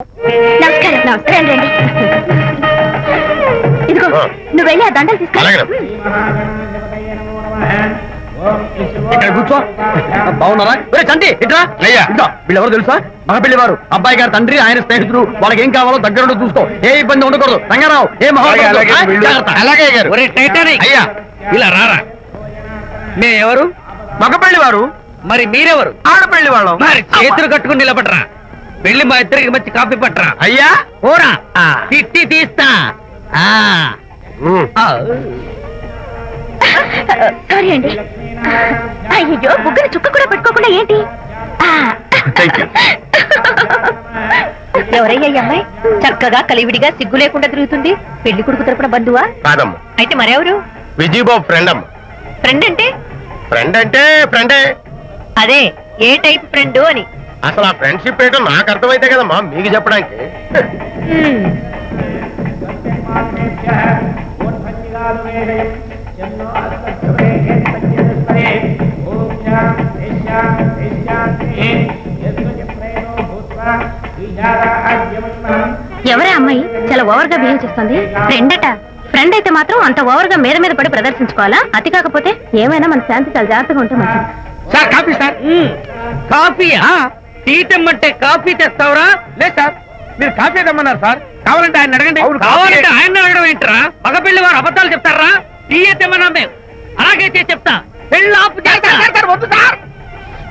నమస్కారం. నమస్కారం రండి. ఇదిగో నువ్వు వెళ్ళి ఆ దండలు తీసుకురా. ఇక్కడ కూర్చో. బాగున్నారా? చంటి ఇట్రా. వీళ్ళెవరు తెలుసా? మగపెళ్లి వారు, అబ్బాయి గారు తండ్రి, ఆయన స్నేహితులు. వాళ్ళకి ఏం కావాలో దగ్గరుండి చూసుకో. ఏ ఇబ్బంది ఉండకూడదు. రంగారావు ఏ అయ్యా ఇలా రారా. మే ఎవరు? మగపెళ్లి వారు. మరి మీరెవరు? ఆడపెళ్లి వాళ్ళం. మరి చేతులు కట్టుకుని నిలబడరా. వెళ్ళి మా ఇద్దరికి మంచి కాఫీ పట్టరా. అయ్యా ఓరా తిట్టి తీస్తా. సారీ అండి. అయ్యో బుగ్గన చుక్క కూడా పెట్టుకోకుండా ఏంటి? ఎవరయ్యా ఈ అమ్మాయి? చక్కగా కలివిడిగా సిగ్గు లేకుండా తిరుగుతుంది. పెళ్లి కొడుకు తరపున బంధువా? కాదమ్మా. అయితే మరెవరు? విజయబాబు ఫ్రెండ్ అమ్మ. ఫ్రెండ్ అంటే? ఫ్రెండ్ అంటే ఫ్రెండే. అదే ఏ టైప్ ఫ్రెండ్ అని. అసలు ఆ ఫ్రెండ్షిప్ ఏంటో నాకు అర్థమైతే కదమ్మా మీకు చెప్పడానికి. ఎవరే అమ్మాయి చాలా ఓవర్ గా బిహేవ్ చేస్తుంది? ఫ్రెండ్ అట. ఫ్రెండ్ అయితే మాత్రం అంత ఓవర్ గా మీద మీద పడి ప్రదర్శించుకోవాలా? అతి కాకపోతే ఏమైనా మన శాంతి చాలా జాగ్రత్తగా ఉంటే మంచిది. Sir coffee sir. కాఫీయా? టీ తెమ్మంటే కాఫీ తెస్తావురా? లేదు సార్, మీరు కాఫీ తెమ్మన్నారు సార్. కావాలంటే ఆయన అడగండి. కావాలంటే ఆయన అడగడం ఏంట్రా? మగపిల్లి వారు అబద్ధాలు చెప్తారా? టీ తెమ్మన్నా మేము అలాగైతే చెప్తా. పెళ్ళి ఆపు చేస్తా. వద్దు సార్,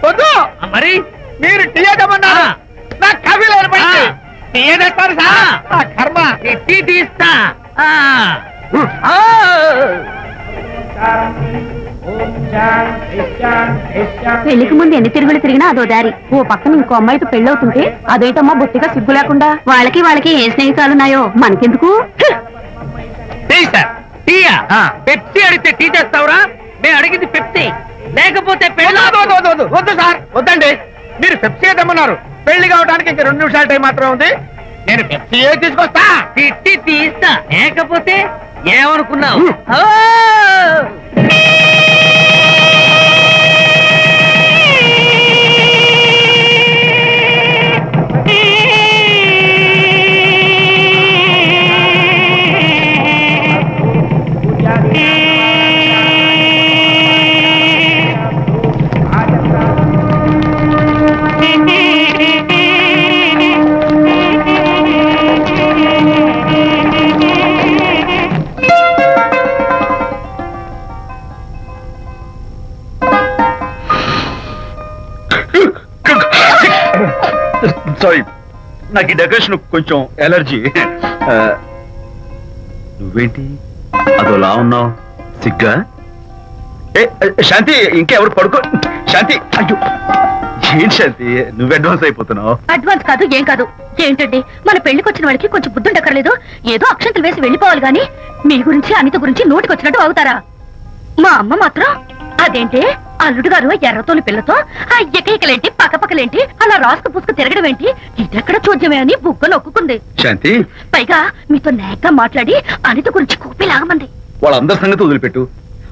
వద్దు. మరి మీరు టీ తెమ్మన్నారు, నాకు కాఫీ లేదు. టీ తెస్తారు సార్. కర్మ. టీ తీస్తా. పెళ్లికి ముందు ఎన్ని తిరుగులు తిరిగినా అదో దారి. ఓ పక్కన ఇంకో అమ్మాయితో పెళ్ళవుతుంటే అదేటమ్మా బొత్తిగా సిగ్గు లేకుండా. వాళ్ళకి ఏ స్నేహితాలున్నాయో మనకెందుకు? Tea sir. టీయా? పెప్సీ అడిగితే టీ తెస్తావురా? మేము అడిగింది పెప్సీ, లేకపోతే వద్దు సార్, వద్దండి. మీరు పెప్సీ తెమ్మన్నారు. పెళ్లి కావడానికి ఇంక 2 నిమిషాల టైం మాత్రమే ఉంది. నేను పెప్సీ తీసుకొస్తా. తిట్టి తీస్తా. లేకపోతే ఏమనుకున్నావు? సారీ, నాకు ఈ డెకరేషన్ కొంచెం ఎలర్జీ. నువ్వేంటి అదోలా ఉన్నావు? సిగ్గా? శాంతి, ఇంకెవరు పడుకో. శాంతి, అయ్యో ఏం శాంతి, నువ్వు అడ్వాన్స్ అయిపోతున్నావు. అడ్వాన్స్ కాదు ఏం కాదు. ఏంటండి మన పెళ్లికి వచ్చిన వాళ్ళకి కొంచెం బుద్ధుండక్కర్లేదు? ఏదో అక్షంతలు వేసి వెళ్ళిపోవాలి గాని మీ గురించి అనిత గురించి నోటికొచ్చినట్టు అవుతారా? మా అమ్మ మాత్రం అదేంటి అల్లుడు గారు ఎర్రతోని పిల్లతో ఆ ఎకలేంటి పక్కపక్కలేంటి అలా రాసుకు పుసుకు తిరగడం ఏంటి? ఇదెక్కడ చూద్యమే అని బుగ్గ నొక్కుంది. శాంతి, పైగా మీతో నేగ్గా మాట్లాడి అనిత గురించి కూపిలాగమంది. వాళ్ళందరి సంగతి వదిలిపెట్టు.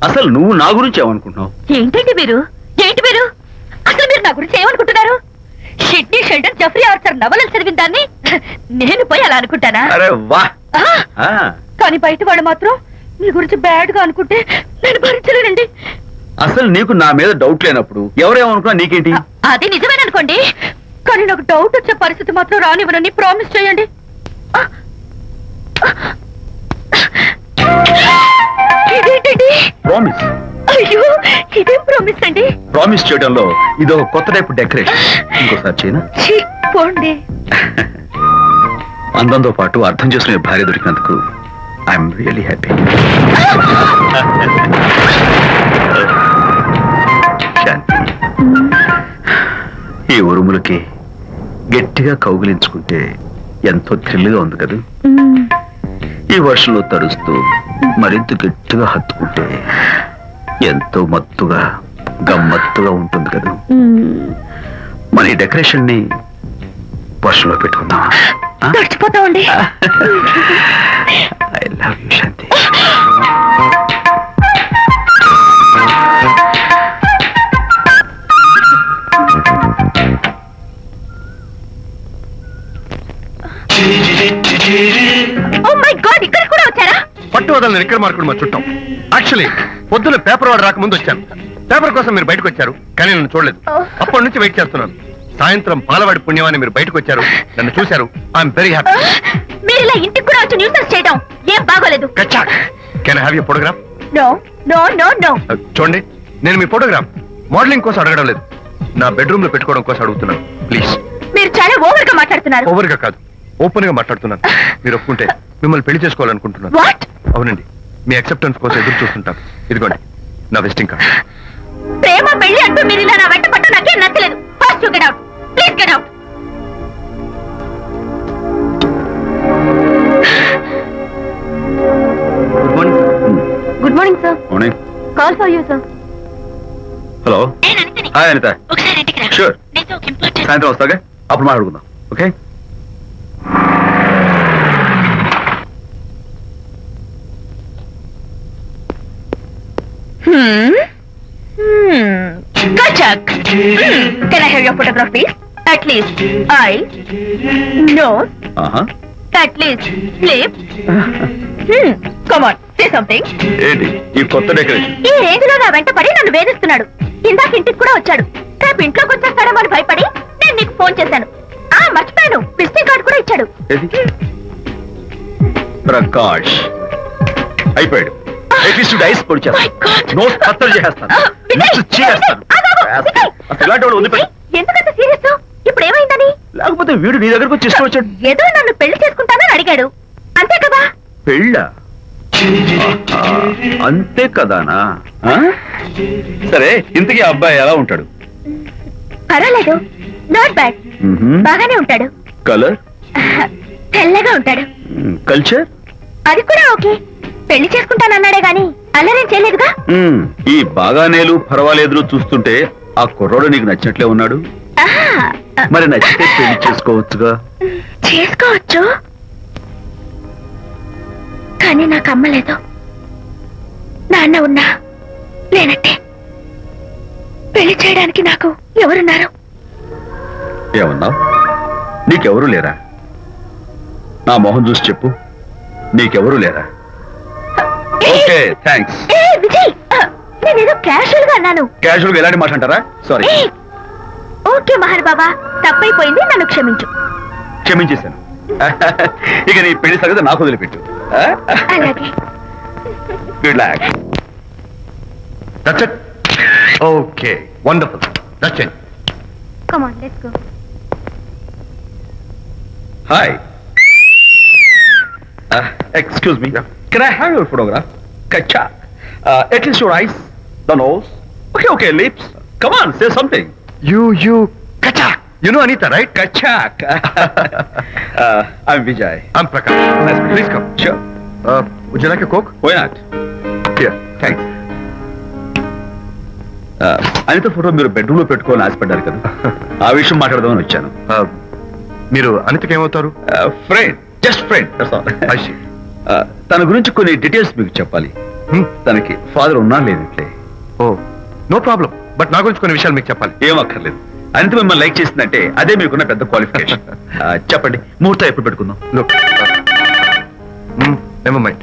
అసలు నువ్వు నా గురించి ఏమనుకుంటున్నావు? ఏంటండి మీరు? ఏంటి మీరు అసలు మీరు నా గురించి ఏమనుకుంటున్నారు? షిడ్నీ షెల్డన్ జెఫ్రీ ఆర్చర్ నవలలు చదివిన దాన్ని నేను పోయి అలా అనుకుంటానా? అరే వా. కానీ బయట వాళ్ళు మాత్రం మీ గురించి బ్యాడ్ గా అనుకుంటే నేను భరించలేనండి. అసలు నీకు నా మీద డౌట్ లేనప్పుడు ఎవరేమనుకున్నా నీకేంటి? అది నిజమేననుకోండి, కానీ నాకు డౌట్ వచ్చే పరిస్థితి మాత్రం రానివ్వనని ప్రామిస్ చేయండి. ఇదేంటండి? ప్రామిస్? అయ్యో ఇదేం ప్రామిస్ అండి? ప్రామిస్ చేయడంలో ఇదో కొత్త టైపు డెకరేషన్. ఇంకోసారి చేయనా? పోండి. అందంతో పాటు అర్థం చేసుకునే భార్య దొరికినందుకు ఐఎమ్ రియలీ హ్యాపీ. శాంతి, ఈ ఉరుములకి గట్టిగా కౌగిలించుకుంటే ఎంతో థ్రిల్గా ఉంది కదా. ఈ వర్షంలో తడుస్తూ మరింత గట్టిగా హత్తుకుంటే ఎంతో మత్తుగా గమ్మత్తుగా ఉంటుంది కదా. మన ఈ డెకరేషన్ ని వర్షంలో పెట్టుకుందాం. తడిచిపోతామండి. I love you Shanti. Oh my God, ఇక్కడ కూడా వచ్చారా? పట్టు వదలని ఎక్కడ మార్కుడు మా చుట్టాం. యాక్చువల్లీ పొద్దున్న పేపర్ వాడు రాకముందు వచ్చాను. పేపర్ కోసం మీరు బయటకు వచ్చారు, కానీ నన్ను చూడలేదు. అప్పటి నుంచి వెయిట్ చేస్తున్నాను. సాయంత్రం పాలవాడి పుణ్యమాన్ని మీరు బయటకు వచ్చారు, నన్ను చూశారు. I'm very happy. మీరు ఇలా ఇంటికి కూడా వచ్చి న్యూసెన్స్ చేయడం ఏం బాగోలేదు. కచ్చాక్. Can I have your photograph? No no no no. చూడండి, నేను మీ ఫోటోగ్రాఫ్ మోడలింగ్ కోసం అడగడం లేదు, నా బెడ్రూమ్ లో పెట్టుకోవడం కోసం అడుగుతున్నాను. ప్లీజ్. మీరు చాలా ఓవర్ గా మాట్లాడుతున్నారు. ఓవర్ గా కాదు, ఓపెన్ గా మాట్లాడుతున్నాను. మీరు ఒప్పుకుంటే మిమ్మల్ని పెళ్లి చేసుకోవాలనుకుంటున్నాను. వాట్? అవునండి, మీ అక్సెప్టెన్స్ కోసం ఎదురు చూస్తుంటాను. ఇదిగోండి నా విజిటింగ్ కార్డ్. ప్రేమ పెళ్లి అంటూ మీరు ఇలా నా వెంట పట్టు నాకేం నచ్చలేదు. First you get out, please get out. Good morning. Good morning sir. Morning. Call for you sir. Hello. Hi Anita. ఒకసారి ఇంటికి రా. షూర్. నీతో ఒక ఇంపార్టెంట్. సాయంత్రం వస్తాగా, అప్పుడు మాట్లాడుకుందాం. Okay. Kachak. Can I have your photograph, please? At least eyes, nose, ఆహా. at least lips. Come on, say something. ఏంటి ఈ కొత్త డెకరేషన్? ఈ రేంజ్ లో నా వెంట పడి నన్ను వేధిస్తున్నాడు. ఇందాక ఇంటికి కూడా వచ్చాడు. రేపు ఇంట్లోకి వచ్చేస్తాడేమో అని భయపడి నేను నీకు ఫోన్ చేశాను. మర్చిపోయాను, విజిటింగ్ కార్డు కూడా ఇచ్చాడు. ఏది? ప్రకాష్ అయిపోయాడు. డైస్ పొడి My God. నోట్స్ కత్తలు చేసేస్తాను. విజయ్, నోట్స్ చేస్తాను. విజయ్, అసలు ఇలాంటి వాడు వదిలిపెట్టు. ఎందుకంత సీరియస్? ఇప్పుడు ఏమైందని? లేకపోతే వీడు నీ దగ్గరకు వచ్చి ఇష్టం వచ్చాడు. ఏదో నన్ను పెళ్లి చేసుకుంటానని అడిగాడు, అంతే కదా? పెళ్ళ అంతే కదానా? ఆ? సరే, ఇంతకీ ఆ అబ్బాయి ఎలా ఉంటాడు? పర్వాలేదు, నాట్ బ్యాడ్. బాగానే ఉంటాడు. కలర్? తెల్లగా ఉంటాడు. కల్చర్? అది కూడా ఓకే. పెళ్లి చేసుకుంటానన్నాడే గాని అల్లరేం చేయలేదుగా. ఈ బాగానేలు పర్వాలేదు చూస్తుంటే ఆ కుర్రోడు నీకు నచ్చినట్లే ఉన్నాడు. ఆహా, మరి నచ్చితే పెళ్లి చేసుకోవచ్చుగా. చేసుకోవచ్చు, కానీ నాకు అమ్మలేదు. నాన్న ఉన్నా లేనట్టే. పెళ్లి చేయడానికి నాకు ఎవరున్నారు? ఏమన్నావు? నీకెవరూ లేరా? నా మొహం చూసి చెప్పు, నీకెవరూ లేరా? Okay, thanks. విజయ్, నేనేదో క్యాషువల్ గా అన్నాను. క్యాజువల్ గా ఎలాంటి మాట అంటారా? సారీ. ఓకే మహర్ బాబా, తప్పైపోయింది, నన్ను క్షమించు. క్షమించేశాను. ఇక నీ పెళ్లి సంగతి నాకు వదిలిపెట్టు. అలాగే. Good luck. That's it. Okay, wonderful. That's it. Come on, let's go. Hi. Excuse me. Can I have your photograph? Kacha. At least your eyes, the nose. Okay, lips. Come on, say something. You, Kachak. You know Anita, right? Kachak. I'm Vijay. I'm Prakash. Nice. Please come. Sure. Would you like a Coke? Why not? Here, thanks. Anita photo మీరు bedroom లో పెట్టుకోవాలని ఆశపడ్డారు కదా, ఆ విషయం మాట్లాడదామని వచ్చాను. మీరు అనితకి ఏమవుతారు? Friend, just friend. I see. తన గురించి కొన్ని డీటెయిల్స్ మీకు చెప్పాలి. తనకి ఫాదర్ ఉన్నా లేనట్లే. ఓ, నో ప్రాబ్లం. బట్ నా గురించి కొన్ని విషయాలు మీకు చెప్పాలి. ఏం అక్కర్లేదు. అనిత మిమ్మల్ని లైక్ చేసిందంటే అదే మీకున్న పెద్ద క్వాలిఫికేషన్. చెప్పండి, ముహూర్తం ఎప్పుడు పెట్టుకుందాం? Look. Never mind.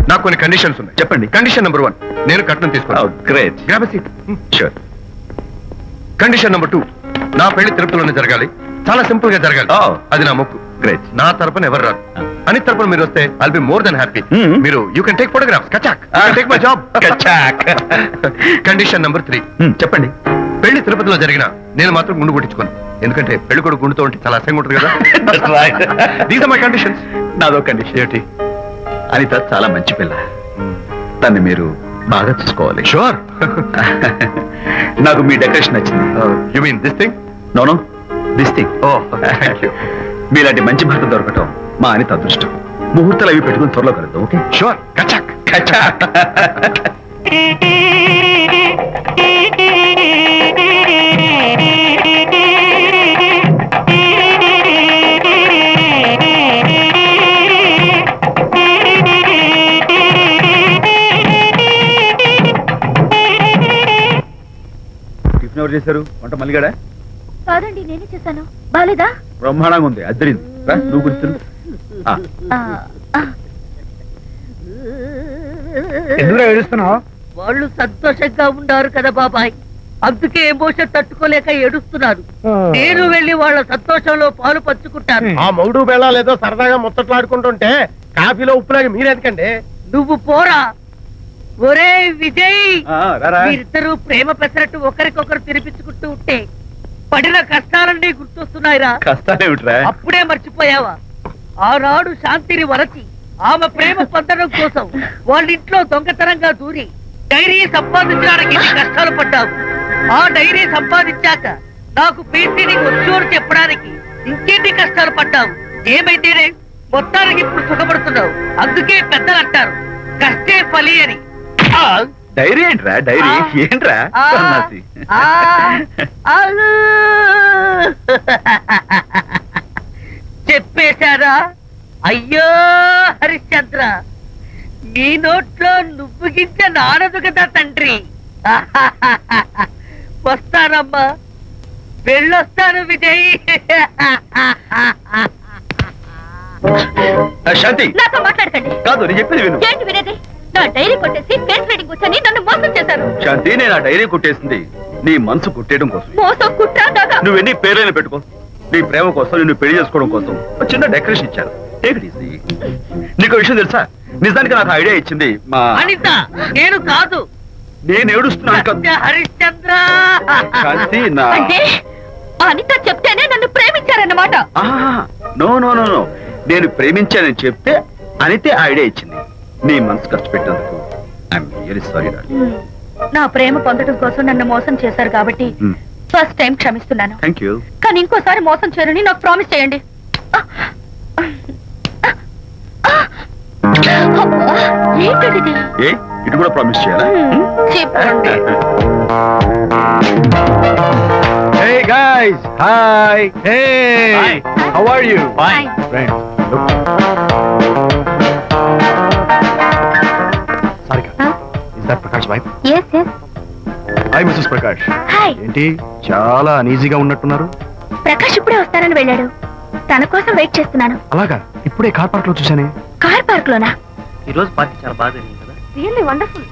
నాకు కొన్ని కండిషన్స్ ఉన్నాయి. చెప్పండి. కండిషన్ నెంబర్ 1, నేను కట్నం తీసుకున్నాను. Great. Grab seat. Sure. Condition number 2, నా పెళ్లి తిరుపతిలోనే జరగాలి. చాలా సింపుల్ గా జరగాలి. Oh. అది నా మొక్కు. గ్రేట్. నా తరపున ఎవరు రాదు. అని తరపున మీరు వస్తే I'll be more than happy. మీరు యూ కెన్ టేక్ ఫోటోగ్రాఫ్స్. కచాక్. Take my job. కచాక్. కండిషన్ నెంబర్ 3, చెప్పండి. పెళ్లి తిరుపతిలో జరిగిన నేను మాత్రం గుండు కొట్టించుకోను. ఎందుకంటే పెళ్లి కొడుకు గుండుతో ఉంటే చాలా అసహ్యంగా ఉంటుంది కదా. These are my conditions. నాదో కండిషన్. ఏంటి? అనిత చాలా మంచి పిల్ల. తన్ని మీరు బాగా చూసుకోవాలి. షూర్. నాకు మీ డెకరేషన్ నచ్చింది. You mean this thing? No, this thing. Oh, thank you. మీలాంటి మంచి భర్త దొరకటం మా అనిత అదృష్టం. ముహూర్తాలు అవి పెట్టుకుని త్వరలో కలుద్దాం. ఓకే? షూర్. కచాక్. కచాక్. టిఫిన్ ఎవరు చేశారు? వంట మల్లిగాడా? కాదండి, నేనే చేశాను. బాలేదా? బ్రహ్మాండంగా ఉంది. అద్దరింది. నువ్వు గుర్తు ఎందుకు ఏడుస్తున్నావు? వాళ్ళు సంతోషంగా ఉన్నారు కదా బాబాయ్, అందుకే ఎమోషన్ తట్టుకోలేక ఏడుస్తున్నారు. నేను వెళ్ళి వాళ్ళ సంతోషంలో పాలు పంచుకుంటాను. ఆ మౌడు బెళ్ళాలు ఏదో సరదాగా ముచ్చట్లాడుకుంటుంటే కాఫీలో ఉప్పులాగా మీరెందుకండి? నువ్వు పోరా. ఒరే విజయ్, మీరిద్దరూ ప్రేమ పెసరట్టు ఒకరికొకరు తినిపించుకుంటూ ఉంటే పడిన కష్టాలన్నీ గుర్తొస్తున్నాయిరా. కష్టాలేమిట్రా? అప్పుడే మర్చిపోయావా? ఆనాడు శాంతిని వరచి ఆమె ప్రేమ పొందడం కోసం వాళ్ళ ఇంట్లో దొంగతనంగా దూరి డైరీ సంపాదించడానికి ఎన్ని కష్టాలు పడ్డావు. ఆ డైరీ సంపాదించాక నాకు పీసీని వచ్చోరు చెప్పడానికి ఇంకెన్ని కష్టాలు పడ్డావు. ఏమైతేనే మొత్తానికి ఇప్పుడు సుఖపడుతున్నావు. అందుకే పెద్దలు అంటారు కష్టే ఫలి అని. డైరీ ఏంట్రా? డైరీ ఏంట్రా? సన్నాసి. చెప్పేశారా? అయ్యో హరిశ్చంద్ర, నీ నోట్లో నువ్వు గింజ నానదు కదా తండ్రి. వస్తానమ్మా, వెళ్ళొస్తాను విజయ్. శాంతి నాతో మాట్లాడకండి. కాదు, నేను చెప్పేది విను. ఏంటి వినేది? నా డైరీ కొట్టేసి ఫేస్ రీడింగ్ కూర్చొని నన్ను మోసం చేశారు. శాంతి, నేను ఆ డైరీ కొట్టేసింది నీ మనసు కొట్టేయడం కోసం. మోసం కుట్ర దగ. నువ్వు ఎన్ని పేర్లైనా పెట్టుకో, నీ ప్రేమ కోసం, నిన్ను పెళ్లి చేసుకోవడం కోసం ఒక చిన్న డెకరేషన్ ఇచ్చాను. Take it easy. నీకు విషయం తెలుసా? నిజానికి నాకు ఐడియా ఇచ్చింది మా అనిత, నేను కాదు. నేను ఏడుస్తున్నాను కదా. హరిశ్చంద్ర, శాంతి, నా అంటే అనిత చెప్తేనే నన్ను ప్రేమించారన్నమాట. నో నో నో నో, నేను ప్రేమించానని చెప్తే అనితే ఐడియా ఇచ్చింది. నీ మనసు ఖర్చు పెట్టినందుకు ఐఎమ్ వెరీ సారీ. నా ప్రేమ పొందడం కోసం నన్ను మోసం చేశారు కాబట్టి ఫస్ట్ టైం క్షమిస్తున్నాను. Thank you. కానీ ఇంకోసారి మోసం చేయరని నాకు ప్రామిస్ చేయండి. ఏంటది? ఏ ఇటు కూడా ప్రామిస్ చేయాలా? చెప్పండి. Hey guys, hi. Hey, Hi. how are you? Fine. Friends, look. Sarika, is that Prakash wife? Yes, yes. Hi, Mrs. Prakash. Hi. ఏంటి చాలా అనీజీగా ఉన్నట్టున్నారు? ప్రకాష్ ఇప్పుడే వస్తానని వెళ్ళాడు. తన కోసం వెయిట్ చేస్తున్నాను. అలాగా, ఇప్పుడే కార్ పార్క్ లో చూసానే. కార్ పార్క్ లోనా? ఈ రోజు పార్టీ చాలా బాగా జరిగింది కదా. Really wonderful.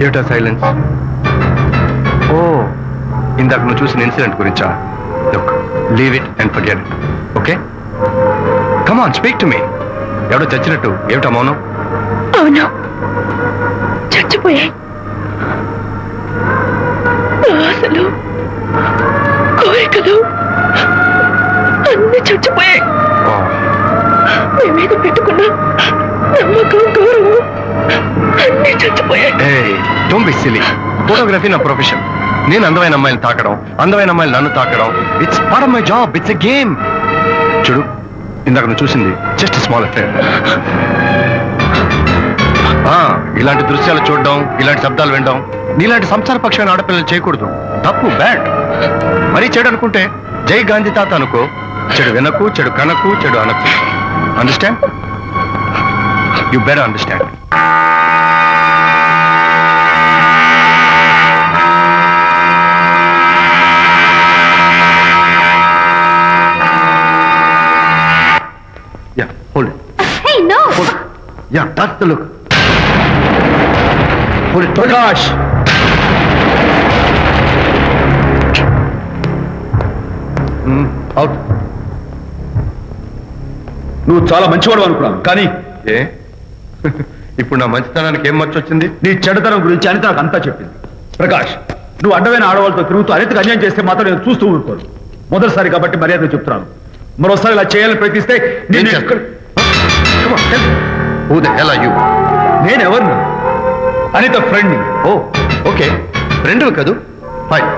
ఏమిటా సైలెన్స్? ఓ, ఇందాక నువ్వు చూసిన ఇన్సిడెంట్ గురించా? Look, leave it and forget it. Okay, come on, speak to me. ఎవడో చచ్చినట్టు ఏమిటా మౌనం? అవును, చచ్చిపోయాయి. ఆశలు, కోరికలు అన్ని చచ్చిపోయాయి. మీ మీద పెట్టుకున్న నమ్మకం, గౌరవం అన్ని చచ్చిపోయాయి. Don't be silly. ఫోటోగ్రఫీ నా ప్రొఫెషన్. నేను అందమైన అమ్మాయిని తాకడం, అందమైన అమ్మాయిలు నన్ను తాకడం, it's part of my job. It's a game. చూడు, ఇందాక నువ్వు చూసింది జస్ట్ స్మాల్ అఫేర్. ఇలాంటి దృశ్యాలు చూడడం, ఇలాంటి శబ్దాలు వినడం నీలాంటి సంసారపక్షమైన ఆడపిల్లలు చేయకూడదు. తప్పు, బ్యాడ్. మరీ చెడు అనుకుంటే జై గాంధీ తాత అనుకో. చెడు వినకు, చెడు కనకు, చెడు అనకు. Understand? You better understand. Yeah, hold it. Hey, no. Hold it. Yeah, that's the look. Hold it. Prakash. Out. నువ్వు చాలా మంచివాడు అనుకున్నాను, కానీ ఏ ఇప్పుడు నా మంచితనానికి ఏం మర్చి వచ్చింది? నీ చెడుతనం గురించి అనిత నాకు అంతా చెప్పింది. ప్రకాష్, నువ్వు అడ్డమైన ఆడవాళ్ళతో తిరుగుతూ అనితకు అన్యాయం చేస్తే మాత్రం నేను చూస్తూ ఊరుకోను. మొదటిసారి కాబట్టి మర్యాద చెప్తున్నాను. మరోసారి ఇలా చేయాలని ప్రయత్నిస్తే ఏం చేస్తావు? Come on, tell me. Who the hell are you? నేనెవరిని? అనిత ఫ్రెండ్. ఓ, ఓకే, ఫ్రెండ్ కదూ. ఫైన్,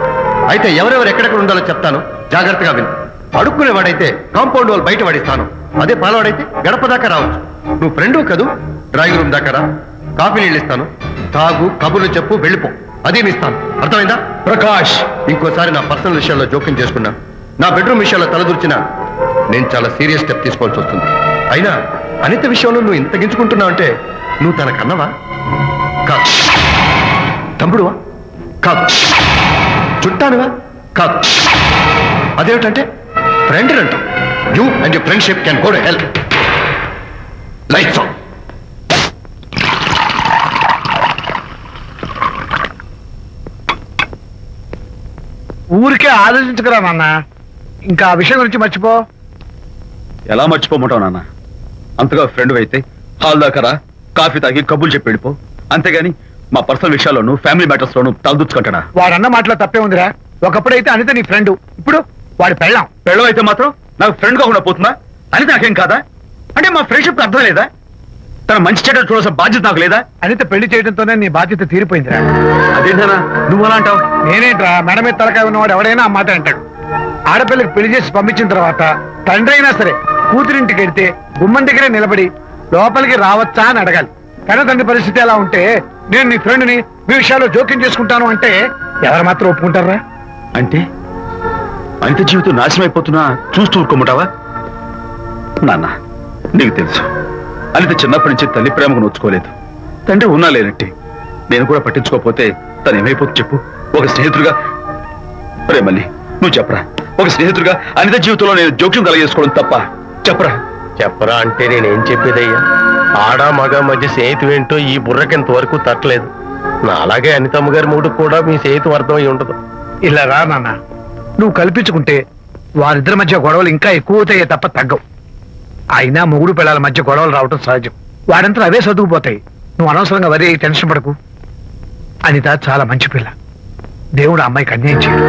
అయితే ఎవరెవరు ఎక్కడెక్కడ ఉండాలో చెప్తాను, జాగ్రత్తగా విను. అడుక్కునేవాడైతే కాంపౌండ్ వాల్ బయట వాడిస్తాను, అదే పాలవాడైతే గడప దాకా రావచ్చు. నువ్వు ఫ్రెండు కదూ, డ్రాయింగ్ రూమ్ దాకా రా, కాఫీ నీళ్ళు ఇస్తాను, తాగు, కబుర్లు చెప్పు, వెళ్ళిపో. అదే ఇస్తాను, అర్థమైందా? ప్రకాష్, ఇంకోసారి నా పర్సనల్ విషయాల్లో జోక్యం చేసుకున్నా, నా బెడ్రూమ్ విషయాల్లో తలదూర్చినా నేను చాలా సీరియస్ స్టెప్ తీసుకోవాల్సి వస్తుంది. అయినా అనిత విషయంలో నువ్వు ఇంత గించుకుంటున్నావు అంటే నువ్వు తన కన్నవా? కాదు. తమ్ముడువా? కాదు. చుట్టానువా? కాదు. అదేమిటంటే ఫ్రెండ్ అంటావు. You and your friendship can go to hell. Lights on. ఊరికే ఆలోచించుకురా నాన్న, ఇంకా ఆ విషయం గురించి మర్చిపో. ఎలా మర్చిపోమంటావు నాన్న? అంతగా ఫ్రెండ్ అయితే హాల్ దాకా రా, కాఫీ తాగి కబుర్లు చెప్పి వెళ్ళిపో. అంతేగాని మా పర్సనల్ విషయాల్లోనూ ఫ్యామిలీ మ్యాటర్స్ లోనూ తలదూర్చుకుంటాడా? వాడన్న మాటలో తప్పే ఉందిరా. ఒకప్పుడైతే అనిత నీ ఫ్రెండ్, ఇప్పుడు వాడి పెళ్ళాం. పెళ్ళం అయితే మాత్రం నాకు ఫ్రెండ్ కాకుండా పోతుందా? అని నాకేం కాదా? అంటే మా ఫ్రెండ్షిప్ అర్థం లేదా? తన మంచి చెడ్డ చూడాల్సిన బాధ్యత నాకు లేదా? అనిత పెళ్లి చేయడంతోనే నీ బాధ్యత తీరిపోయిందిరా. అదేంటనా నువ్వు అలా అంటావు? నేనేంట్రా, మెడ మీద తలకాయ ఉన్నవాడు ఎవడైనా ఆ మాట అంటాడు. ఆడపిల్లకి పెళ్లి చేసి పంపించిన తర్వాత తండ్రి అయినా సరే కూతురింటికి వెడితే గుమ్మం దగ్గరే నిలబడి లోపలికి రావచ్చా అని అడగాలి. కానీ తండ్రి పరిస్థితి ఎలా ఉంటే నేను నీ ఫ్రెండ్ని మీ విషయాల్లో జోక్యం చేసుకుంటాను అంటే ఎవరు మాత్రం ఒప్పుకుంటారా? అంటే అనిత జీవితం నాశనం అయిపోతున్నా చూస్తూ ఊరుకోమంటావా? నాన్న, నీకు తెలుసు అనిత చిన్నప్పటి నుంచి తల్లి ప్రేమకు నోచుకోలేదు. తండ్రి ఉన్నా లేనట్టే. నేను కూడా పట్టించుకోకపోతే తను ఏమైపోతుంది చెప్పు? ఒక స్నేహితుడిగా ప్రేమల్ని నువ్వు చెప్పరా? ఒక స్నేహితుడిగా అనిత జీవితంలో నేను జోక్యం కలగేసుకోవడం తప్ప? చెప్పరా? చెప్పరా అంటే నేనేం చెప్పేదయ్యా? ఆడ మగ మధ్య స్నేహితు ఏంటో ఈ బుర్రకింత వరకు తట్టలేదు. నా అలాగే అనితమ్మ గారి మూడు కూడా మీ స్నేహితు అర్థం అయి ఉండదు. ఇలా రా నాన్న, నువ్వు కల్పించుకుంటే వారిద్దరి మధ్య గొడవలు ఇంకా ఎక్కువ అవుతాయే తప్ప తగ్గవు. అయినా మొగుడు పిల్లల మధ్య గొడవలు రావటం సహజం. వాడంతా అవే చదువుకుపోతాయి. నువ్వు అనవసరంగా వరి టెన్షన్ పడకు. అనిత చాలా మంచి పిల్ల. దేవుడు ఆ అమ్మాయికి అన్యాయం చేయడు.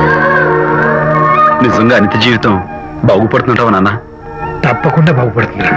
నిజంగా అనిత జీవితం బాగుపడుతుంటావా నాన్న? తప్పకుండా బాగుపడుతుందిరా.